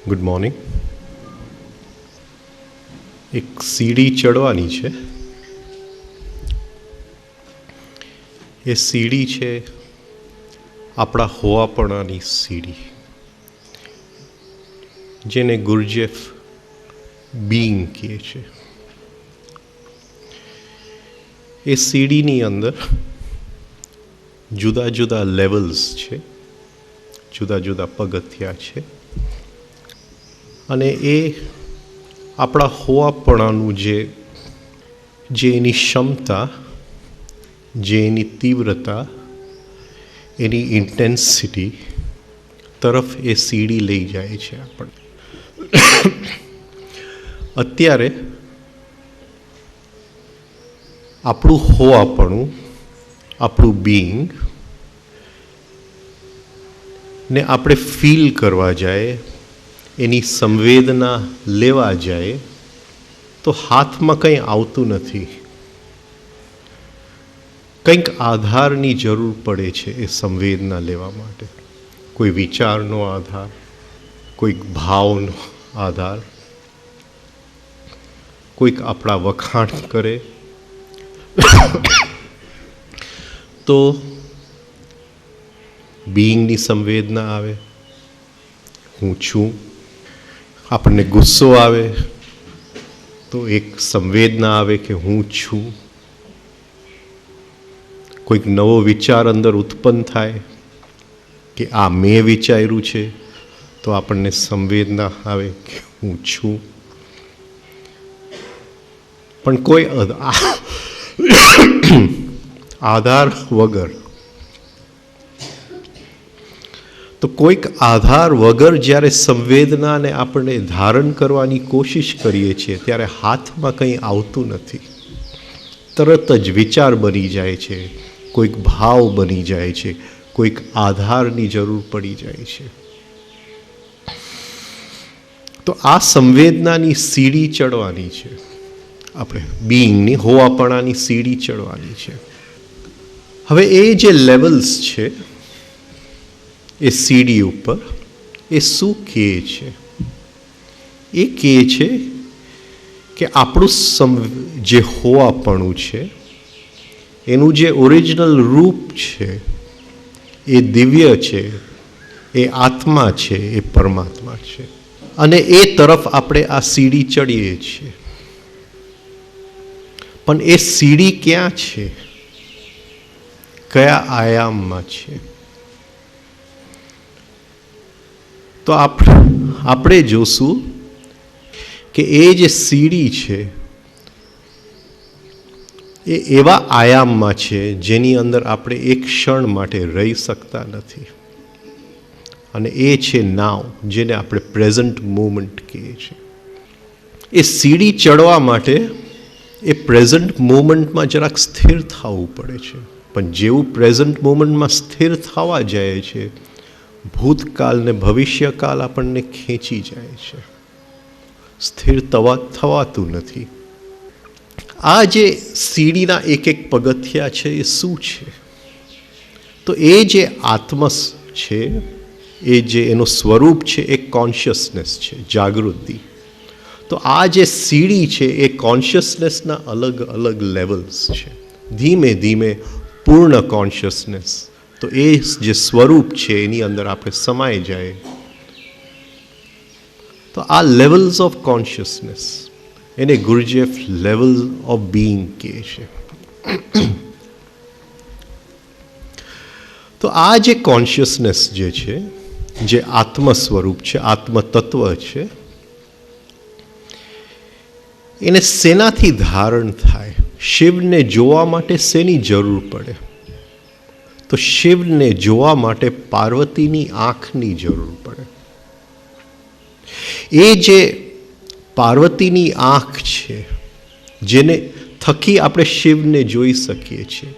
Good morning. એક સીડી ચડવાની છે. એ સીડી છે આપણા હોવાપણાની સીડી, જેને ગુરજેફ બીંગ કહે છે. એ સીડીની અંદર જુદા જુદા લેવલ્સ છે, જુદા જુદા પગથિયા છે, અને એ આપણા હોવાપણાનું જે એની ક્ષમતા, જે એની તીવ્રતા, એની ઇન્ટેન્સિટી તરફ એ સીડી લઈ જાય છે આપણને. અત્યારે આપણું હોવાપણું, આપણું બીઈંગ ને આપણે ફીલ કરવા જાય, એની સંવેદના લેવા જાય, તો હાથમાં કંઈ આવતું નથી. કંઈક આધારની જરૂર પડે છે એ સંવેદના લેવા માટે. કોઈ વિચારનો આધાર, કોઈક ભાવનો આધાર, કોઈક આપણા વખાણ કરે તો બીઈંગની સંવેદના આવે. હું છું. આપણને ગુસ્સો આવે તો એક સંવેદના આવે કે હું છું. કોઈક નવો વિચાર અંદર ઉત્પન્ન થાય કે આ મેં વિચાર્યું છે, તો આપણને સંવેદના આવે કે હું છું. પણ કોઈ આધાર વગર, તો કોઈક આધાર વગર જ્યારે સંવેદનાને આપણે ધારણ કરવાની કોશિશ કરીએ છીએ, ત્યારે હાથમાં કંઈ આવતું નથી. તરત જ વિચાર બની જાય છે, કોઈક ભાવ બની જાય છે, કોઈક આધારની જરૂર પડી જાય છે. તો આ સંવેદનાની સીડી ચડવાની છે, આપણે બીઈંગની, હોવાપણાની સીડી ચડવાની છે. હવે એ જે લેવલ્સ છે એ સીડી ઉપર, એ શું કહે છે? એ કહે છે કે આપણું જે હોવાપણું છે, એનું જે ઓરિજિનલ રૂપ છે, એ દિવ્ય છે, એ આત્મા છે, એ પરમાત્મા છે. અને એ તરફ આપણે આ સીડી ચડીએ છીએ. પણ એ સીડી ક્યાં છે? કયા આયામમાં છે? તો આપણે જોશું કે એ જે સીડી છે એ એવા આયામમાં છે જેની અંદર આપણે એક ક્ષણ માટે રહી શકતા નથી. અને એ છે નાવ, જેને આપણે પ્રેઝન્ટ મોમેન્ટ કહીએ છીએ. એ સીડી ચડવા માટે એ પ્રેઝન્ટ મોમેન્ટમાં જરાક સ્થિર થવું પડે છે. પણ જેવું પ્રેઝન્ટ મોમેન્ટમાં સ્થિર થવા જાય છે, ભૂતકાળ ને ભવિષ્યકાળ આપણને ખેંચી જાય છે. સ્થિર થવાતું નથી. આ જે સીડીના એક એક પગથિયા છે એ શું છે? તો એ જે આત્મ છે, એ જે એનું સ્વરૂપ છે, એ કોન્શિયસનેસ છે, જાગૃતિ. તો આ જે સીડી છે એ કોન્શિયસનેસના અલગ અલગ લેવલ્સ છે. ધીમે ધીમે પૂર્ણ કોન્શિયસનેસ, તો એ જે સ્વરૂપ છે એની અંદર આપણે સમાઈ જાય. તો આ લેવલ્સ ઓફ કોન્શિયસનેસ, એને ગુરજેફ લેવલ ઓફ બીઈંગ કહે છે. તો આ જે કોન્શિયસનેસ જે છે, જે આત્મ સ્વરૂપ છે, આત્મ તત્વ છે, એને શેનાથી ધારણ થાય? શિવને જોવા માટે શેની જરૂર પડે? તો શિવને જોવા માટે પાર્વતીની આંખની જરૂર પડે. એ જે પાર્વતીની આંખ છે, જેને થકી આપણે શિવને જોઈ શકીએ છીએ,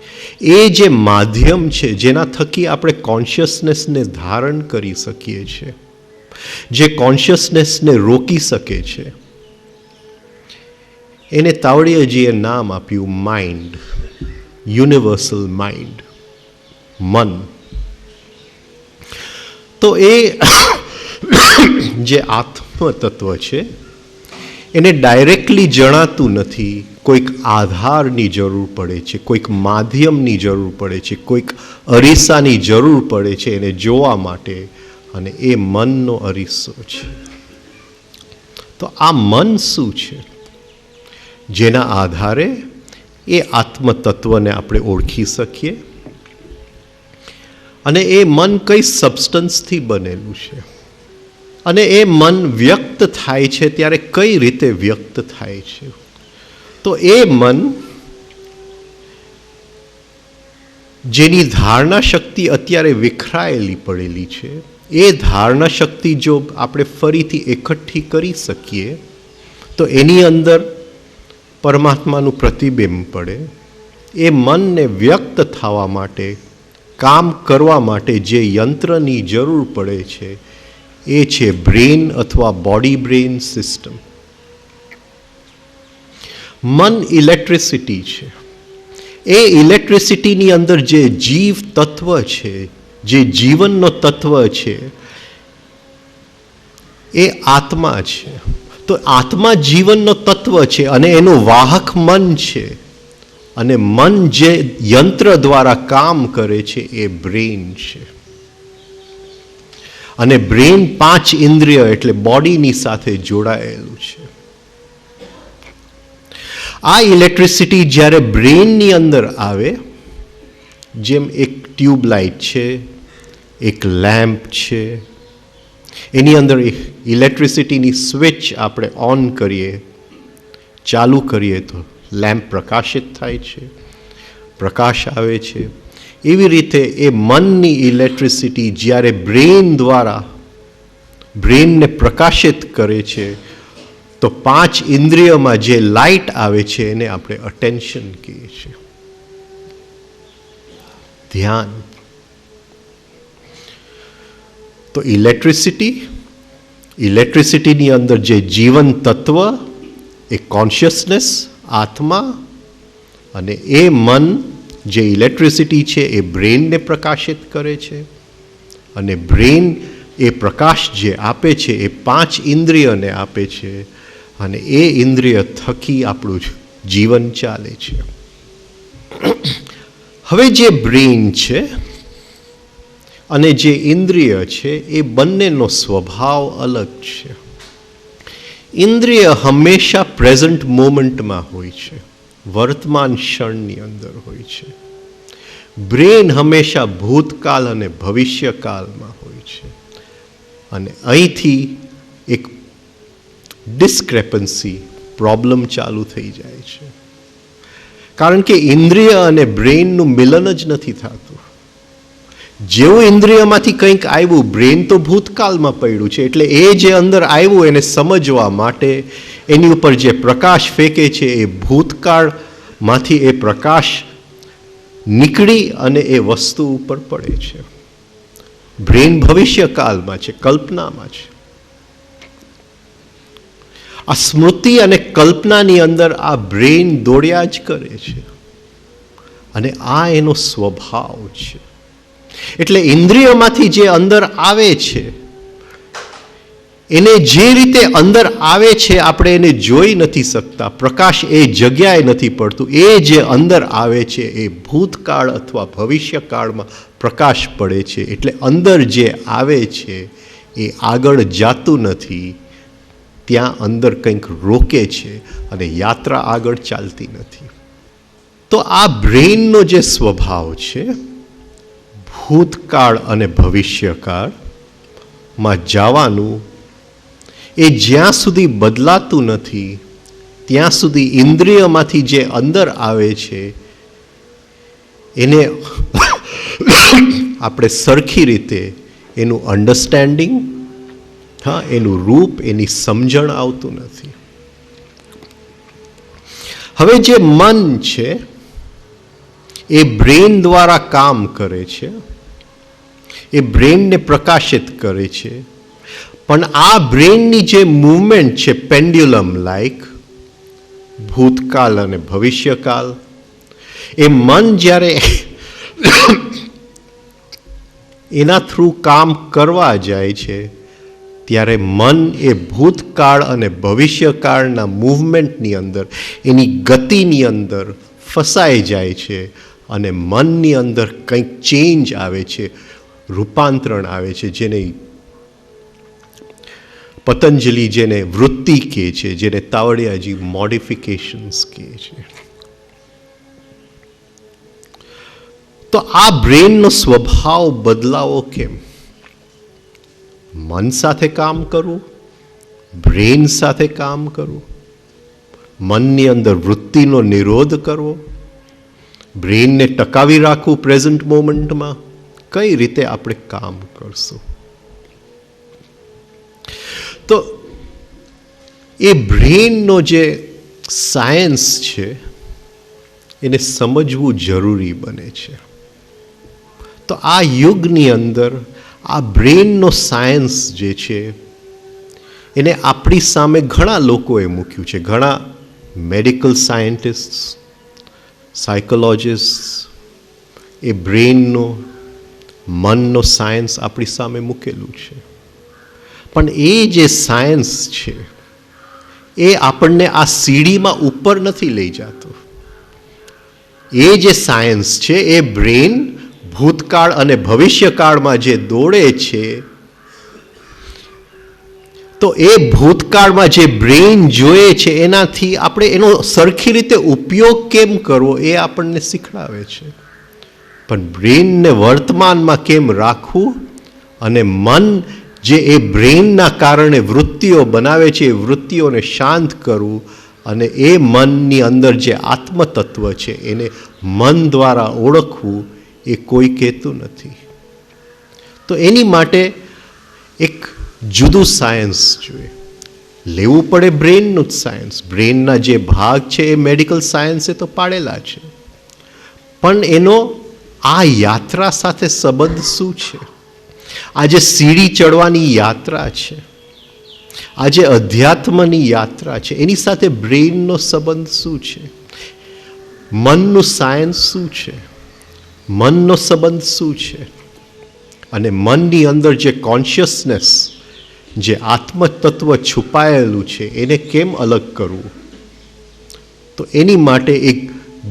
એ જે માધ્યમ છે જેના થકી આપણે કોન્શિયસનેસને ધારણ કરી શકીએ છીએ, જે કોન્શિયસનેસને રોકી શકે છે, એને તાવડીયાજીએ નામ આપ્યું માઇન્ડ, યુનિવર્સલ માઇન્ડ, મન. તો એ જે આત્મ તત્વ છે એને ડાયરેક્ટલી જણાતું નથી. કોઈક આધારની જરૂર પડે છે, કોઈક માધ્યમની જરૂર પડે છે, કોઈક અરીસાની જરૂર પડે છે એને જોવા માટે, અને એ મનનો અરીસો છે. તો આ મન શું છે જેના આધારે એ આત્મતત્વને આપણે ઓળખી શકીએ, અને એ મન કઈ સબસ્ટન્સથી બનેલું છે, અને એ મન વ્યક્ત થાય છે ત્યારે કઈ રીતે વ્યક્ત થાય છે. તો એ મન જેની ધારણા શક્તિ અત્યારે વિખરાયેલી પડેલી છે, એ ધારણા શક્તિ જો આપણે ફરીથી એકઠી કરી શકીએ તો એની અંદર પરમાત્માનું પ્રતિબિંબ પડે. એ મનને વ્યક્ત થવા માટે, કામ કરવા માટે જે યંત્રની જરૂર પડે છે એ છે બ્રેન અથવા બોડી બ્રેન સિસ્ટમ. મન ઇલેક્ટ્રિસિટી છે. એ ઇલેક્ટ્રિસિટીની અંદર જે જીવ તત્વ છે, જે જીવનનો તત્વ છે, એ આત્મા છે. તો આત્મા જીવનનો તત્વ છે અને એનું વાહક મન છે, અને મન જે યંત્ર દ્વારા કામ કરે છે એ બ્રેન છે. અને બ્રેન 5 ઇન્દ્રિય એટલે બોડીની સાથે જોડાયેલું છે. આ ઇલેક્ટ્રિસિટી જ્યારે બ્રેનની અંદર આવે, જેમ એક ટ્યુબલાઇટ છે, એક લેમ્પ છે, એની અંદર ઇલેક્ટ્રિસિટીની સ્વિચ આપણે ઓન કરીએ, ચાલુ કરીએ તો લેમ્પ પ્રકાશિત થાય છે, પ્રકાશ આવે છે. એવી રીતે એ મનની ઇલેક્ટ્રિસિટી જ્યારે બ્રેન દ્વારા બ્રેનને પ્રકાશિત કરે છે તો 5 ઇન્દ્રિયમાં જે લાઇટ આવે છે એને આપણે અટેન્શન કહીએ છીએ, ધ્યાન. તો ઇલેક્ટ્રિસિટીની અંદર જે જીવન તત્વ, એ કોન્શિયસનેસ, આત્મા, અને એ મન જે ઇલેક્ટ્રિસિટી છે એ બ્રેનને પ્રકાશિત કરે છે, અને બ્રેન એ પ્રકાશ જે આપે છે એ 5 ઇન્દ્રિયને આપે છે, અને એ ઇન્દ્રિય થકી આપણું જીવન ચાલે છે. હવે જે બ્રેન છે અને જે ઇન્દ્રિય છે એ બંનેનો સ્વભાવ અલગ છે. ઇન્દ્રિય હંમેશા પ્રેઝન્ટ મોમેન્ટમાં હોય છે, વર્તમાન ક્ષણની અંદર હોય છે. બ્રેન હંમેશા ભૂતકાળ અને ભવિષ્યકાળમાં હોય છે. અને અહીંથી એક ડિસ્ક્રેપન્સી, પ્રોબ્લેમ ચાલુ થઈ જાય છે, કારણ કે ઇન્દ્રિય અને બ્રેનનું મિલન જ નથી થતું. જેવું ઇન્દ્રિયમાંથી કંઈક આવ્યું, બ્રેન તો ભૂતકાળમાં પડ્યું છે, એટલે એ જે અંદર આવ્યું એને સમજવા માટે એની ઉપર જે પ્રકાશ ફેંકે છે એ ભૂતકાળમાંથી એ પ્રકાશ નીકળી અને એ વસ્તુ ઉપર પડે છે. બ્રેન ભવિષ્યકાળમાં છે, કલ્પનામાં છે. આ સ્મૃતિ અને કલ્પનાની અંદર આ બ્રેન દોડ્યા જ કરે છે, અને આ એનો સ્વભાવ છે. એટલે ઇન્દ્રિયોમાંથી જે અંદર આવે છે એને જે રીતે અંદર આવે છે આપણે એને જોઈ નથી શકતા, પ્રકાશ એ જગ્યાએ નથી પડતું. એ જે અંદર આવે છે એ ભૂતકાળ અથવા ભવિષ્યકાળમાં પ્રકાશ પડે છે. એટલે અંદર જે આવે છે એ આગળ જાતું નથી, ત્યાં અંદર કંઈક રોકે છે અને યાત્રા આગળ ચાલતી નથી. તો આ બ્રેનનો જે સ્વભાવ છે, ભૂતકાળ અને ભવિષ્યકાળમાં જવાનું, એ જ્યાં સુધી બદલાતું નથી ત્યાં સુધી ઇન્દ્રિયમાંથી જે અંદર આવે છે એને આપણે સરખી રીતે એનું અન્ડરસ્ટેન્ડિંગ, એનું રૂપ, એની સમજણ આવતું નથી. હવે જે મન છે એ બ્રેન દ્વારા કામ કરે છે, એ બ્રેનને પ્રકાશિત કરે છે, પણ આ બ્રેનની જે મૂવમેન્ટ છે પેન્ડ્યુલમ લાઈક, ભૂતકાળ અને ભવિષ્યકાળ, એ મન જ્યારે એના થ્રુ કામ કરવા જાય છે ત્યારે મન એ ભૂતકાળ અને ભવિષ્યકાળના મૂવમેન્ટની અંદર, એની ગતિની અંદર ફસાઈ જાય છે અને મનની અંદર કંઈક ચેન્જ આવે છે, રૂપાંતરણ આવે છે, જેને પતંજલિ જેને વૃત્તિ કહે છે, જેને તાવડિયાજી મોડિફિકેશન્સ કહે છે. તો આ બ્રેનનો સ્વભાવ બદલાવો કેમ? મન સાથે કામ કરવું, બ્રેન સાથે કામ કરવું, મનની અંદર વૃત્તિનો નિરોધ કરવો, બ્રેનને ટકાવી રાખવું પ્રેઝન્ટ મોમેન્ટમાં. કઈ રીતે આપણે કામ કરશું? તો એ બ્રેનનો જે સાયન્સ છે એને સમજવું જરૂરી બને છે. તો આ યુગની અંદર આ બ્રેનનો સાયન્સ જે છે એને આપણી સામે ઘણા લોકોએ મૂક્યું છે. ઘણા મેડિકલ સાયન્ટિસ્ટ, સાયકોલોજિસ્ટ એ બ્રેનનો, મનનો સાયન્સ આપણી સામે મૂકેલું છે. પણ એ જે સાયન્સ છે એ આપણને આ સીડીમાં ઉપર નથી લઈ જતો. એ જે સાયન્સ છે એ બ્રેન ભૂતકાળ અને ભવિષ્યકાળમાં જે દોડે છે, તો એ ભૂતકાળમાં જે બ્રેન જોઈએ છે એનાથી આપણે એનો સરખી રીતે ઉપયોગ કેમ કરવો એ આપણને શીખડાવે છે. પણ બ્રેનને વર્તમાનમાં કેમ રાખવું અને મન જે એ બ્રેનના કારણે વૃત્તિઓ બનાવે છે એ વૃત્તિઓને શાંત કરવું અને એ મનની અંદર જે આત્મતત્વ છે એને મન દ્વારા ઓળખવું એ કોઈ કહેતું નથી. તો એની માટે એક જુદું સાયન્સ જોઈએ. લેવું પડે બ્રેનનું જ સાયન્સ. બ્રેનના જે ભાગ છે એ મેડિકલ સાયન્સે તો પાડેલા છે, પણ એનો આ યાત્રા સાથે સંબંધ શું છે? આ જે સીડી ચડવાની યાત્રા છે, આ જે અધ્યાત્મની યાત્રા છે, એની સાથે બ્રેનનો સંબંધ શું છે? મનનું સાયન્સ શું છે? મનનો સંબંધ શું છે? અને મનની અંદર જે કોન્શિયસનેસ, જે આત્મતત્વ છુપાયેલું છે એને કેમ અલગ કરવું? તો એની માટે એક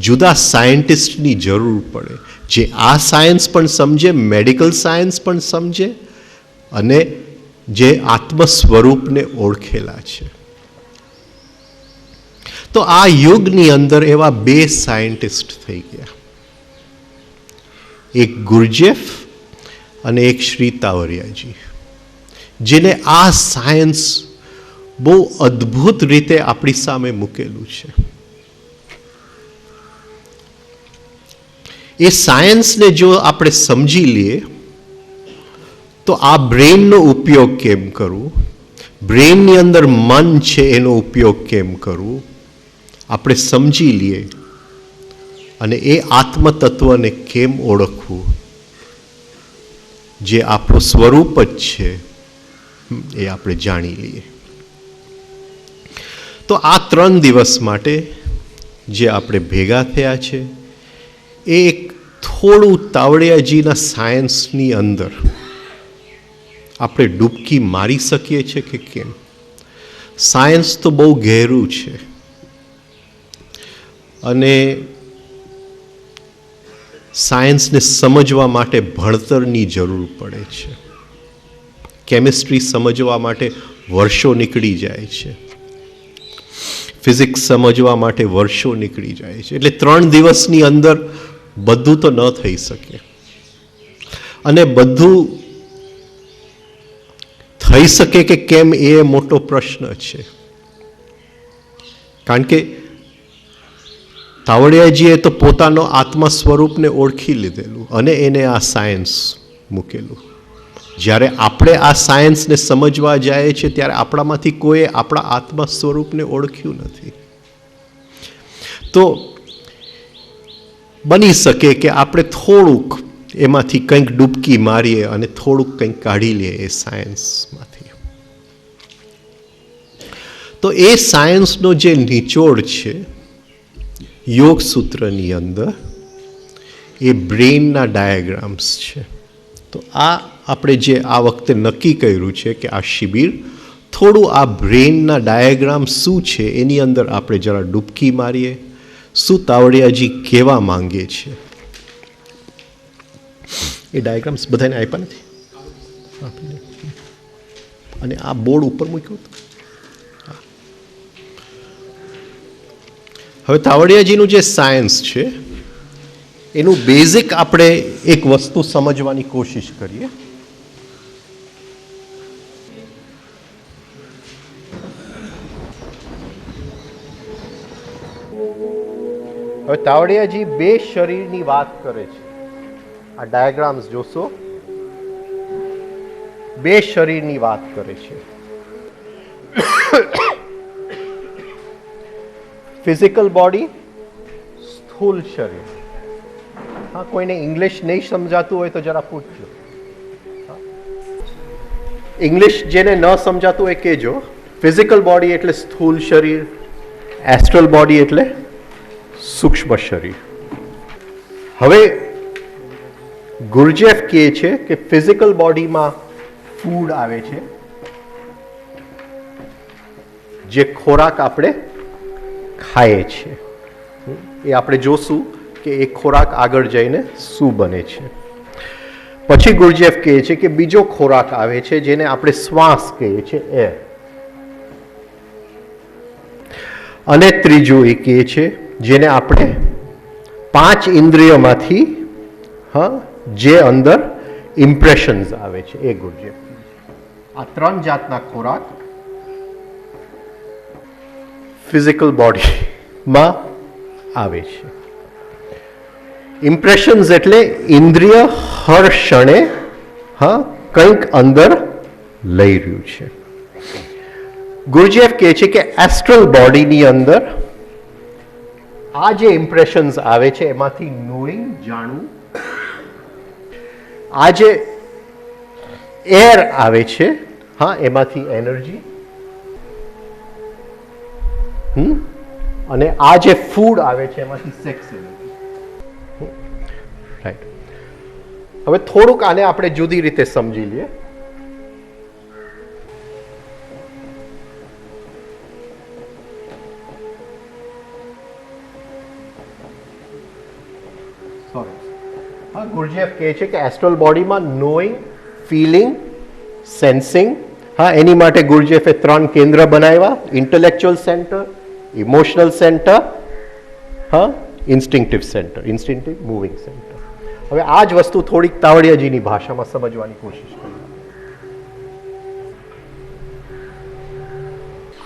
જુદા સાયન્ટિસ્ટની જરૂર પડે, જે આ સાયન્સ પણ સમજે, મેડિકલ સાયન્સ પણ સમજે અને જે આત્મ સ્વરૂપને ઓળખેલા છે. તો આ યુગની અંદર એવા બે સાયન્ટિસ્ટ થઈ ગયા, એક ગુરજેફ અને એક શ્રી તાવરિયાજી, જેને આ સાયન્સ બહુ અદ્ભુત રીતે આપણી સામે મૂકેલું છે. એ સાયન્સને જો આપણે સમજી લઈએ તો આ બ્રેનનો ઉપયોગ કેમ કરવું, બ્રેનની અંદર મન છે એનો ઉપયોગ કેમ કરવું, આપણે સમજી લઈએ અને એ આત્મતત્વને કેમ ઓળખવું, જે આપણું સ્વરૂપ જ છે એ આપણે જાણી લઈએ. તો આ 3 દિવસ માટે જે આપણે ભેગા થયા છે એ એક થોડું તાવડિયાજીના સાયન્સની અંદર આપણે ડૂબકી મારી શકીએ છીએ કે કેમ? સાયન્સ તો બહુ ગહેરું છે અને સાયન્સને સમજવા માટે ભણતરની જરૂર પડે છે. કેમિસ્ટ્રી સમજવા માટે વર્ષો નીકળી જાય છે, ફિઝિક્સ સમજવા માટે વર્ષો નીકળી જાય છે. એટલે 3 દિવસની અંદર બધું તો ન થઈ શકે, અને બધું થઈ શકે કે કેમ એ મોટો પ્રશ્ન છે. કારણ કે તાવડિયાજીએ તો પોતાનો આત્મા સ્વરૂપને ઓળખી લીધેલું અને એને આ સાયન્સ મૂકેલું. જ્યારે આપણે આ સાયન્સને સમજવા જાય છે ત્યારે આપણામાંથી કોઈએ આપણા આત્મા સ્વરૂપને ઓળખ્યું નથી. તો બની શકે કે આપણે થોડુંક એમાંથી કંઈક ડૂબકી મારીએ અને થોડુંક કંઈક કાઢી લઈએ એ સાયન્સમાંથી. તો એ સાયન્સનો જે નિચોડ છે યોગ સૂત્રની અંદર એ બ્રેનના ડાયાગ્રામ્સ છે. તો આ આપણે જે આ વખતે નક્કી કર્યું છે કે આ શિબિર થોડું આ બ્રેનના ડાયાગ્રામ શું છે એની અંદર આપણે જરા ડૂબકી મારીએ, શું તાવડિયાજી કહેવા માંગે છે. એ ડાયાગ્રામ્સ બધાને આપ્યા નથી અને આ બોર્ડ ઉપર મૂક્યું હતું. હવે તાવડિયાજીનું જે સાયન્સ છે એનું બેઝિક આપણે એક વસ્તુ સમજવાની કોશિશ કરીએ. હવે તાવડિયાજી બે શરીરની વાત કરે છે. આ ડાયાગ્રામ્સ જોશો, બે શરીરની વાત કરે છે. ફિઝિકલ બોડી, સ્થૂલ શરીર. હા, કોઈને ઇંગ્લિશ નહીં સમજાતું હોય તો જરા પૂછજો. ઇંગ્લિશ જેને ન સમજાતું હોય કહેજો. ફિઝિકલ બોડી એટલે સ્થૂલ શરીર, એસ્ટ્રલ બોડી એટલે સૂક્ષ્મ શરીર. હવે ગુરજેફ કહે છે કે ફિઝિકલ બોડીમાં ફૂડ આવે છે, જે ખોરાક આપણે ખાઈએ છીએ. એ આપણે જોશું કે એ ખોરાક આગળ જઈને શું બને છે. પછી ગુરજેફ કહે છે કે બીજો ખોરાક આવે છે જેને આપણે શ્વાસ કહીએ છીએ, એર. અને ત્રીજું એ કહે છે જેને આપણે 5 ઇન્દ્રિયોમાંથી જે અંદર ઇમ્પ્રેશન્સ આવે છે એ ગુરજેફ. આ 3 જાતના ખોરાક ફિઝિકલ બોડીમાં આવે છે. ઇમ્પ્રેશન્સ એટલે ઇન્દ્રિય હર ક્ષણે કંઈક અંદર લઈ રહ્યું છે. ગુરજેફ કહે છે કે એસ્ટ્રલ બોડીની અંદર આ જે ઇમ્પ્રેશન્સ આવે છે એમાંથી નોઈંગ, જાણવું. આ જે એર આવે છે એમાંથી એનર્જી, અને આ જે ફૂડ આવે છે એમાંથી સેક્સ એનર્જી. રાઈટ. હવે થોડુંક આને આપણે જુદી રીતે સમજી લઈએ. ગુરજેફ કહે છે કે એસ્ટ્રલ બોડીમાં નોઈંગ, ફીલિંગ, સેન્સિંગ. એની માટે ગુરજેફે 3 કેન્દ્ર બનાવ્યા: intellectual centre, emotional centre, instinctive centre, instinctive moving centre. હવે આ જ વસ્તુ થોડીક તાવડિયાજીની ભાષામાં સમજવાની કોશિશ કરીએ.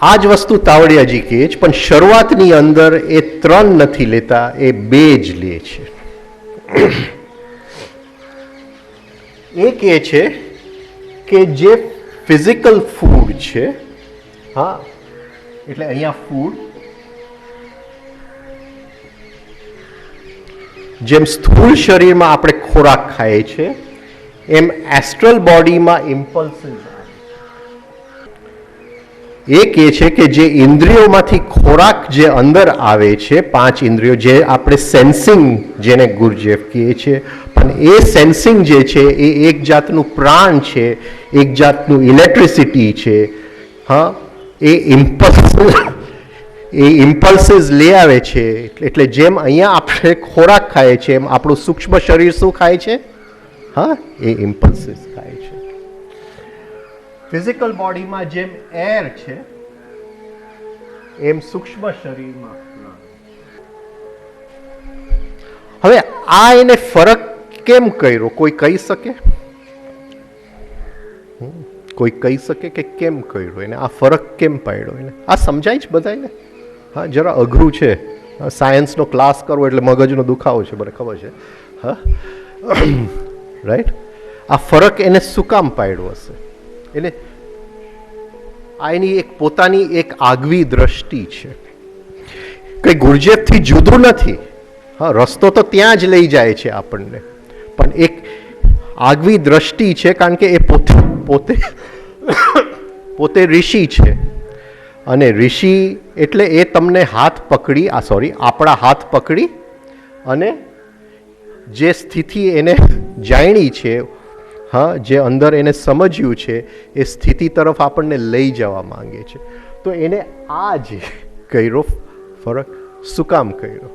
આ જ વસ્તુ તાવડિયાજી કહે છે, પણ શરૂઆતની અંદર એ 3 નથી લેતા, એ 2 જ લે છે. એ કહે છે કે જે ફિઝિકલ ફૂડ છે, એટલે અહીંયા ફૂડ, જેમ સ્થૂળ શરીરમાં આપણે ખોરાક ખાઈએ છીએ એમ એસ્ટ્રલ બોડીમાં ઇમ્પલ્સિસ. એ કહે છે કે જે ઇન્દ્રિયોમાંથી ખોરાક જે અંદર આવે છે, 5 ઇન્દ્રિયો, જે આપણે સેન્સિંગ જેને ગુરજેફ કહે છે, પણ એ સેન્સિંગ જે છે એ એક જાતનું પ્રાણ છે, એક જાતનું ઇલેક્ટ્રિસિટી છે. એ ઇમ્પલ્સિસ લઈ આવે છે. એટલે જેમ અહીંયા આપણે ખોરાક ખાઈએ છીએ એમ આપણું સૂક્ષ્મ શરીર શું ખાય છે? એ ઇમ્પલ્સિસ ખાય છે. ફિઝિકલ બોડીમાં જેમ એર છે એમ સૂક્ષ્મ શરીરમાં. હવે આ એને ફરક કેમ કર્યો? કોઈ કહી શકે? કોઈ કહી શકે કે કેમ કર્યો એને? આ ફરક કેમ પાડ્યો એને? આ સમજાય છે બધાને? જરા અઘરું છે. સાયન્સનો ક્લાસ કરવો એટલે મગજનો દુખાવો છે, મને ખબર છે. રાઈટ. આ ફરક એને શું કામ પાડ્યો હશે? એટલે આ એની એક પોતાની એક આગવી દ્રષ્ટિ છે. કઈ ગુરજેફથી જુદું નથી. રસ્તો તો ત્યાં જ લઈ જાય છે આપણને, પણ એક આગવી દ્રષ્ટિ છે, કારણ કે એ પોતે ઋષિ છે. અને ઋષિ એટલે એ તમને આપણા હાથ પકડી અને જે સ્થિતિ એને જાણી છે, હા, જે અંદર એને સમજ્યું છે એ સ્થિતિ તરફ આપણને લઈ જવા માંગે છે. તો એને આ જે કર્યો ફરક શું કામ કર્યો?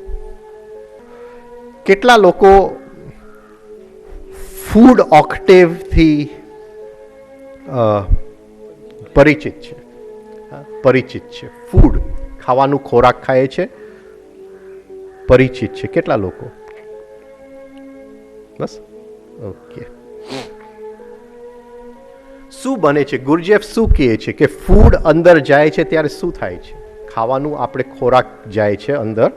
કેટલા લોકો ફૂડ ઓક્ટેવથી પરિચિત છે? પરિચિત છે. ફૂડ, ખાવાનું, ખોરાક ખાય છે, પરિચિત છે. કેટલા લોકો? બસ, ઓકે. શું બને છે? ગુરજેફ શું કહે છે કે ફૂડ અંદર જાય છે ત્યારે શું થાય છે? ખાવાનું, આપણે ખોરાક જાય છે અંદર,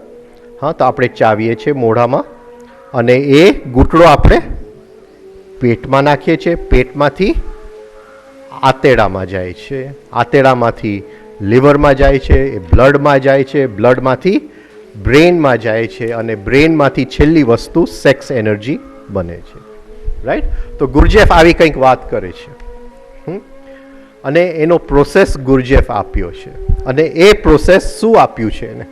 હા, તો આપણે ચાવીએ છીએ મોઢામાં, અને એ ઘૂંટડો આપણે પેટમાં નાખીએ છીએ. પેટમાંથી આંતરડામાં જાય છે, આંતરડામાંથી લીવરમાં જાય છે, એ બ્લડમાં જાય છે, બ્લડમાંથી બ્રેઇનમાં જાય છે, અને બ્રેઇનમાંથી છેલ્લી વસ્તુ સેક્સ એનર્જી બને છે. રાઈટ? તો ગુરજેફ આવી કંઈક વાત કરે છે, અને એનો પ્રોસેસ ગુરજેફ આપ્યો છે. અને એ પ્રોસેસ શું આપ્યું છે એને?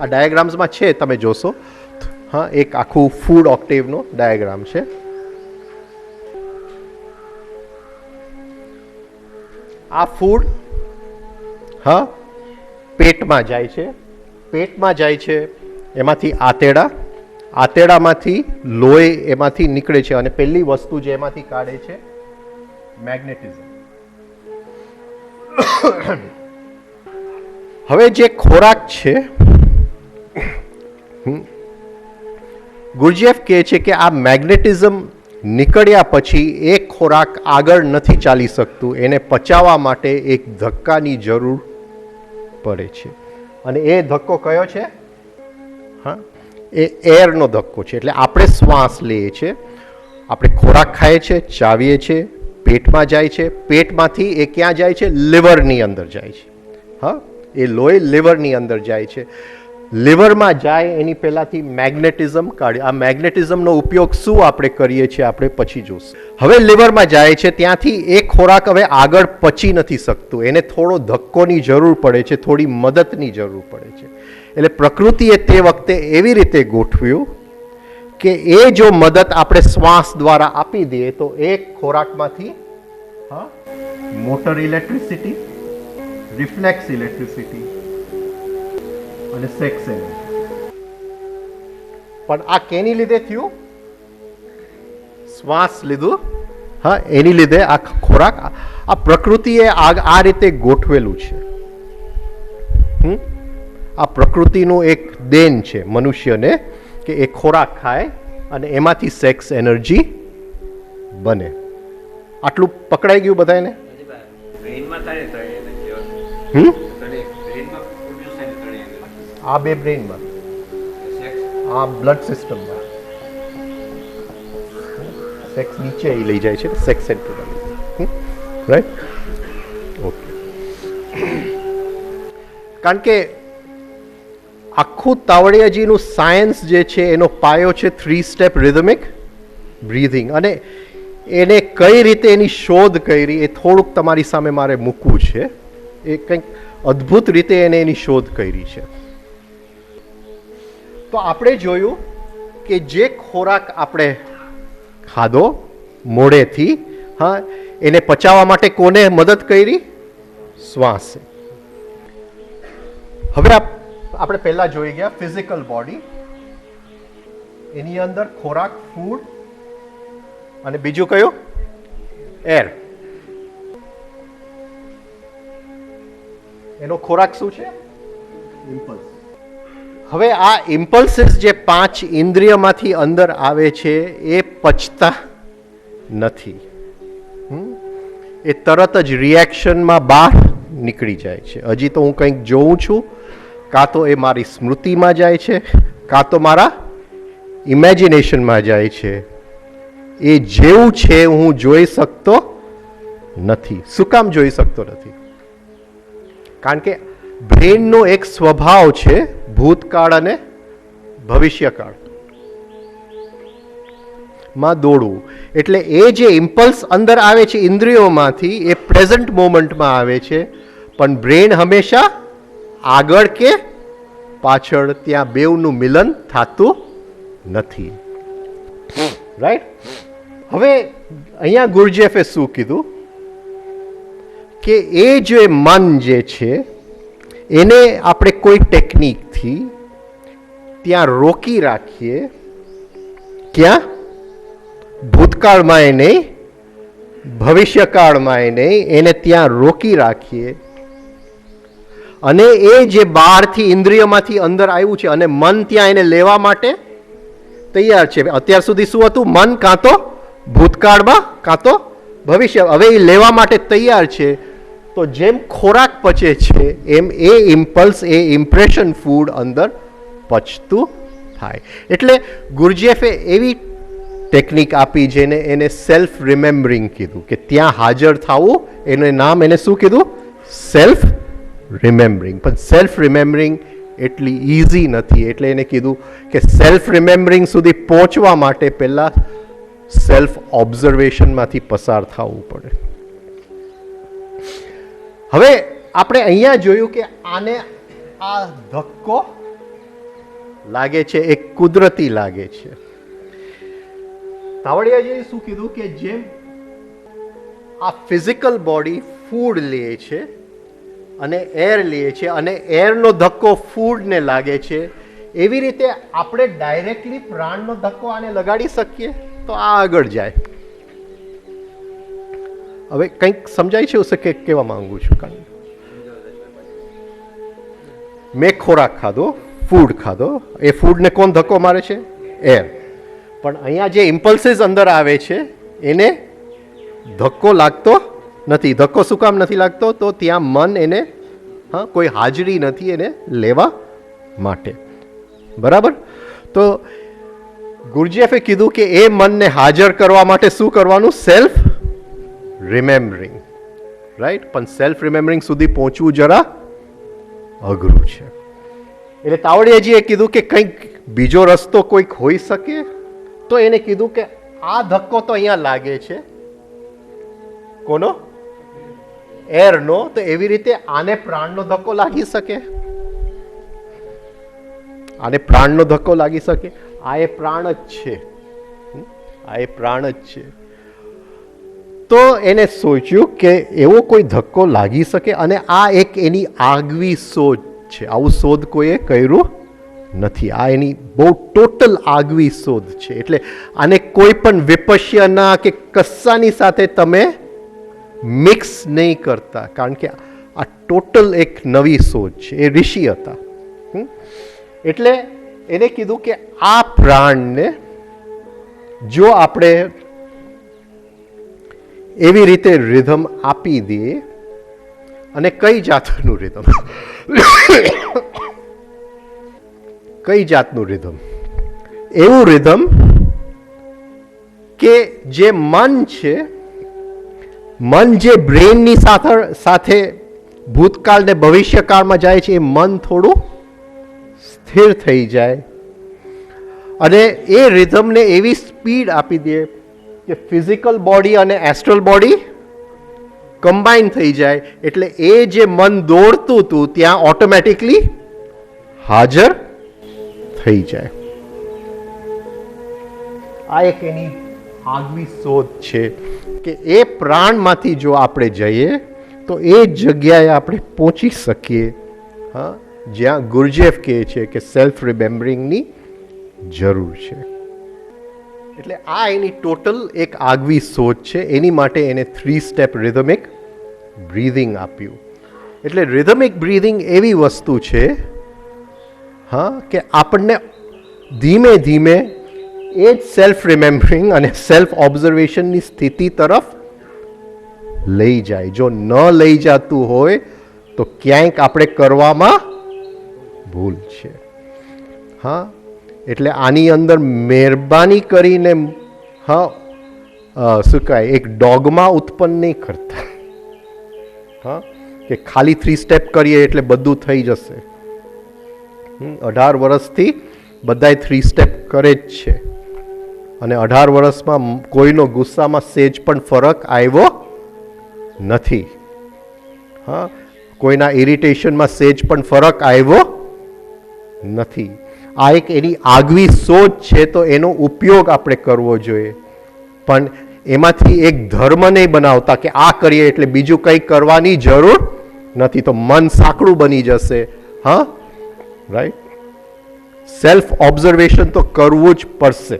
આ ડાયાગ્રામ્સમાં છે, તમે જોશો. હા, એક આખું ફૂડ ઓક્ટેવનો ડાયાગ્રામ છે. આ ફૂડ, હા, પેટમાં જાય છે. પેટમાં જાય છે, એમાંથી આંતરડા, આંતરડામાંથી લોહી એમાંથી નીકળે છે, અને પહેલી વસ્તુ જે એમાંથી કાઢે છે મેગ્નેટિઝમ. હવે જે ખોરાક છે, ગુરજેફ કહે છે કે આ મેગ્નેટિઝમ નીકળ્યા પછી એ ખોરાક આગળ નથી ચાલી શકતું. એને પચાવવા માટે એક ધક્કાની જરૂર પડે છે. અને એ ધક્કો કયો છે? હા, એ એરનો ધક્કો છે. એટલે આપણે શ્વાસ લઈએ છીએ, આપણે ખોરાક ખાઈએ છીએ, ચાવીએ છીએ, પેટમાં જાય છે. પેટમાંથી એ ક્યાં જાય છે? લીવરની અંદર જાય છે. હા, એ લોહી લીવરની અંદર જાય છે. લીવરમાં જાય એની પહેલાથી મેગ્નેટિઝમ કાઢી. આ મેગ્નેટિઝમનો ઉપયોગ શું આપણે કરીએ છીએ આપણે પછી જોશું. હવે લીવરમાં જાય છે, ત્યાંથી એ ખોરાક હવે આગળ પચી નથી શકતું. એને થોડો ધક્કોની જરૂર પડે છે, થોડી મદદની જરૂર પડે છે. એટલે પ્રકૃતિએ તે વખતે એવી રીતે ગોઠવ્યું કે એ જો મદદ આપણે શ્વાસ દ્વારા આપી દઈએ તો એ ખોરાકમાંથી, હા, મોટર ઇલેક્ટ્રિસિટી, રિફ્લેક્સ ઇલેક્ટ્રિસિટી અને સેક્સ એનર્જી. પણ આ કેની લીધે થયું? શ્વાસ લીધું, હા, એની લીધે આ ખોરાક, આ પ્રકૃતિએ આ રીતે ગોઠવેલું છે. આ પ્રકૃતિનું એક દેન છે મનુષ્યને કે એ ખોરાક ખાય અને એમાંથી સેક્સ એનર્જી બને. આટલું પકડાઈ ગયું બધાને? આ બે બ્રેઇનમાં, આ બ્લડ સિસ્ટમમાં સેક્સ નીચે લઈ જાય છે, સેક્સ સેન્ટર. રાઈટ? ઓકે. કારણ કે આખું તાવડિયાજીનું સાયન્સ જે છે એનો પાયો છે 3 સ્ટેપ રિધમિક બ્રીધિંગ. અને એને કઈ રીતે એની શોધ કરી એ થોડુંક તમારી સામે મારે મૂકવું છે. એ કંઈક અદ્ભુત રીતે એને એની શોધ કરી છે. તો આપણે જોયું કે જે ખોરાક આપણે ખાધો મોઢેથી, હા, એને પચાવવા માટે કોને મદદ કરી? શ્વાસે. હવે આપણે પહેલા જોઈ ગયા ફિઝિકલ બોડી, એની અંદર ખોરાક, ફૂડ, અને બીજું કયું? એર. એનો ખોરાક શું છે? ઇમ્પલ્સ. હવે આ ઇમ્પલ્સિસ જે 5 ઇન્દ્રિયમાંથી અંદર આવે છે એ પચતા નથી. એ તરત જ રિએક્શનમાં બહાર નીકળી જાય છે. હજી તો હું કંઈક જોઉં છું, કાં તો એ મારી સ્મૃતિમાં જાય છે, કાં તો મારા ઇમેજિનેશનમાં જાય છે. એ જેવું છે હું જોઈ શકતો નથી. શું કામ જોઈ શકતો નથી? કારણ કે બ્રેનનો એક સ્વભાવ છે ભૂતકાળ અને ભવિષ્યકાળ માં દોડવું. એટલે એ જે ઇમ્પલ્સ અંદર આવે છે ઇન્દ્રિયોમાંથી એ પ્રેઝન્ટ મોમેન્ટમાં આવે છે, પણ બ્રેન હંમેશા આગળ કે પાછળ, ત્યાં બેવનું મિલન થતું નથી. રાઈટ? હવે અહીંયા ગુરજેફે શું કીધું કે એ જે મન જે છે એને આપણે કોઈ ટેકનિકથી ત્યાં રોકી રાખીએ. ક્યાં? ભૂતકાળમાં એ નહીં, ભવિષ્યકાળમાં એ નહીં, એને ત્યાં રોકી રાખીએ. અને એ જે બહારથી ઇન્દ્રિયમાંથી અંદર આવ્યું છે અને મન ત્યાં એને લેવા માટે તૈયાર છે. અત્યાર સુધી શું હતું? મન કાં તો ભૂતકાળમાં કાં તો ભવિષ્ય. હવે એ લેવા માટે તૈયાર છે. તો જેમ ખોરાક પચે છે એમ એ ઇમ્પલ્સ, એ ઇમ્પ્રેશન ફૂડ અંદર પચતું થાય. એટલે ગુરજેફે એવી ટેકનિક આપી જેને એને સેલ્ફ રિમેમ્બરિંગ કીધું, કે ત્યાં હાજર થવું. એનું નામ એને શું કીધું? Self remembering. પણ સેલ્ફ રિમેમ્બરિંગ એટલી ઇઝી નથી. એટલે એને કીધું કે સેલ્ફ રિમેમ્બરિંગ સુધી પહોંચવા માટે પહેલાં સેલ્ફ ઓબ્ઝર્વેશનમાંથી પસાર થવું પડે. હવે આપણે અહીંયા જોયું કે આને આ ધક્કો લાગે છે એ કુદરતી લાગે છે. તાવડિયાજીએ શું કીધું કે જેમ આ ફિઝિકલ બોડી ફૂડ લે છે અને એર લે છે અને એરનો ધક્કો ફૂડને લાગે છે, એવી રીતે આપણે ડાયરેક્ટલી પ્રાણનો ધક્કો આને લગાડી શકીએ તો આ આગળ જાય. હવે કંઈક સમજાય છે ઉસે કે કહેવા માંગુ છું? કારણ મેં ખોરાક ખાધો, ફૂડ ખાધો, એ ફૂડને કોણ ધક્કો મારે છે? એર. પણ અહીંયા જે ઇમ્પલ્સીસ અંદર આવે છે એને ધક્કો લાગતો નથી. ધક્કો શું કામ નથી લાગતો? તો ત્યાં મન એને કોઈ હાજરી નથી એને લેવા માટે. બરાબર? તો ગુરજેફે કીધું કે એ મનને હાજર કરવા માટે શું કરવાનું? Self remembering. રાઈટ? પણ સેલ્ફ રિમેમ્બરિંગ સુધી પહોંચવું જરા અઘરું છે. એટલે તાવડિયાજીએ કીધું કે કંઈક બીજો રસ્તો કોઈક હોઈ શકે. તો એને કીધું કે આ ધક્કો તો અહીંયા લાગે છે, કોનો? એરનો. તો એવી રીતે આને પ્રાણનો ધક્કો લાગી શકે. આને પ્રાણનો ધક્કો લાગી શકે. આ એ પ્રાણ જ છે. આ એ પ્રાણ જ છે. તો એને સોચ્યું કે એવો કોઈ ધક્કો લાગી શકે. અને આ એક એની આગવી શોધ છે. આવું શોધ કોઈએ કર્યું નથી. આ એની બહુ ટોટલ આગવી શોધ છે. એટલે આને કોઈ પણ વિપશ્યના કે કસ્સાની સાથે તમે મિક્સ નહીં કરતા, કારણ કે આ ટોટલ એક નવી શોધ છે. એ ઋષિ હતા. એટલે એને કીધું કે આ પ્રાણને જો આપણે એવી રીતે રિધમ આપી દઈએ. અને કઈ જાતનું રિધમ? કઈ જાતનું રિધમ? એવું રિધમ કે જે મન છે, મન જે બ્રેનની સાથે ભૂતકાળ ને ભવિષ્યકાળમાં જાય છે, એ મન થોડું સ્થિર થઈ જાય અને એ રિધમને એવી સ્પીડ આપી દે કે ફિઝિકલ બોડી અને એસ્ટ્રલ બોડી કમ્બાઈન થઈ જાય. એટલે એ જે મન દોડતું હતું ત્યાં ઓટોમેટિકલી હાજર થઈ જાય. આ એક એની આગવી શોધ છે કે એ પ્રાણમાંથી જો આપણે જઈએ તો એ જગ્યાએ આપણે પહોંચી શકીએ, જ્યાં ગુરજેફ કહે છે કે સેલ્ફ રિમેમ્બરિંગની જરૂર છે. એટલે આ એની ટોટલ એક આગવી શોધ છે. એની માટે એને 3 સ્ટેપ રિધમિક બ્રીધિંગ આપ્યું. એટલે રિધમિક બ્રીધિંગ એવી વસ્તુ છે કે આપણને ધીમે ધીમે એ જ સેલ્ફ રિમેમ્બરિંગ અને સેલ્ફ ઓબ્ઝર્વેશનની સ્થિતિ તરફ લઈ જાય. જો ન લઈ જતું હોય તો ક્યાંક આપણે કરવામાં ભૂલ છે. એટલે આની અંદર મહેરબાની કરીને શું કહે, એક ડોગમા ઉત્પન્ન નહીં કરતા કે ખાલી 3 સ્ટેપ કરીએ એટલે બધું થઈ જશે. 18 વર્ષથી બધાય 3 સ્ટેપ કરે જ છે અને 18 વર્ષમાં કોઈનો ગુસ્સામાં સેજ પણ ફરક આવ્યો નથી. કોઈના ઇરિટેશનમાં સેજ પણ ફરક આવ્યો નથી. આ એક એની આગવી સોચ છે, તો એનો ઉપયોગ આપણે કરવો જોઈએ. પણ એમાંથી એક ધર્મ નહીં બનાવતા કે આ કરીએ એટલે બીજું કંઈ કરવાની જરૂર નથી, તો મન સાંકડું બની જશે. હા, રાઈટ. સેલ્ફ ઓબ્ઝર્વેશન તો કરવું જ પડશે.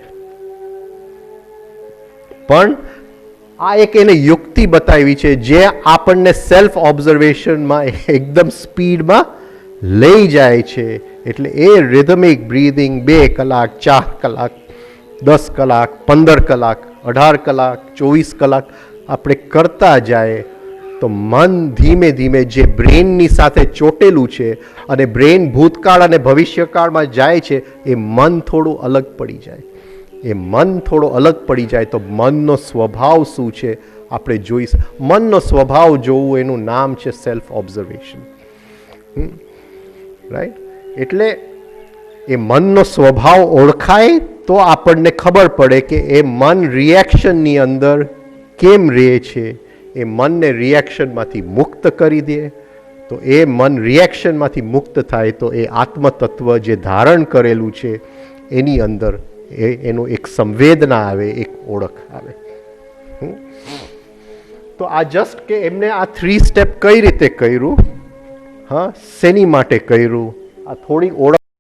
પણ આ એક એને યુક્તિ બતાવી છે જે આપણને સેલ્ફ ઓબ્ઝર્વેશનમાં એકદમ સ્પીડમાં લઈ જાય છે. એટલે એ રિધમિક બ્રીધિંગ 2 કલાક, 4 કલાક, 10 કલાક, 15 કલાક, 18 કલાક, 24 કલાક આપણે કરતા જાય તો મન ધીમે ધીમે જે બ્રેનની સાથે ચોટેલું છે અને બ્રેન ભૂતકાળ અને ભવિષ્યકાળમાં જાય છે, એ મન થોડું અલગ પડી જાય. એ મન થોડો અલગ પડી જાય તો મનનો સ્વભાવ શું છે આપણે જોઈ. મનનો સ્વભાવ જોવું એનું નામ છે સેલ્ફ ઓબ્ઝર્વેશન. રાઈટ. એટલે એ મનનો સ્વભાવ ઓળખાય તો આપણને ખબર પડે કે એ મન રિએક્શનની અંદર કેમ રહે છે. એ મનને રિએક્શનમાંથી મુક્ત કરી દે તો એ મન રિએક્શનમાંથી મુક્ત થાય તો એ આત્મતત્વ જે ધારણ કરેલું છે એની અંદર એનું એક સંવેદના આવે, એક ઓળખ આવે. તો આ જસ્ટ કે એમને આ 3 સ્ટેપ કઈ રીતે કર્યું, હા, શેની માટે કર્યું, આ થોડી ઓળખ